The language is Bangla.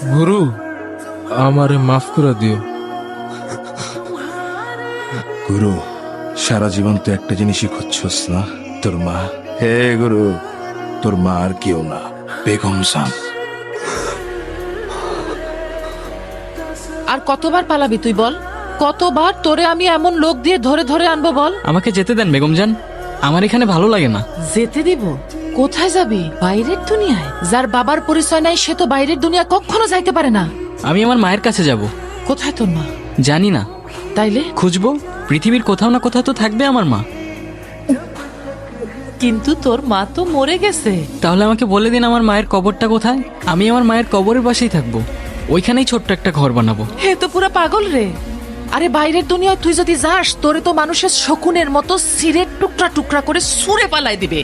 গুরু, আমারে মাফ করে দিও। গুরু, সারা জীবন তো একটা জিনিসই খুঁজছস না, তোর মা। হে গুরু, তোর মা আর কেউ না, বেগম জান। আর কতবার পালাবি তুই বল? কতবার তোরে আমি এমন লোক দিয়ে ধরে ধরে আনবো বল? আমাকে যেতে দেন বেগম জান, আমার এখানে ভালো লাগে না। যেতে দিব? কোথায় যাবি? বাইরের দুনিয়ায়? যার বাবার পরিচয় নাই সে তো বাইরের দুনিয়া কখনো যাইতে পারে না। আমি আমার মায়ের কাছে যাব। কোথায় তোর মা? জানি না, তাইলে? খুঁজবো, পৃথিবীর কোথাও না কোথাও তো থাকবে আমার মা। কিন্তু তোর মা তো মরে গেছে। তাহলে আমাকে বলে দিন আমার মায়ের কবরটা কোথায়, আমি আমার মায়ের কবরের পাশেই থাকবো, ওইখানেই ছোট্ট একটা ঘর বানাবো। হে তো পুরা পাগল রে। আরে বাইরের দুনিয়ায় তুই যদি যাস তোরে তো মানুষের শকুনের মতো সিরের টুকরা টুকরা করে ছুঁড়ে পালাই দিবে।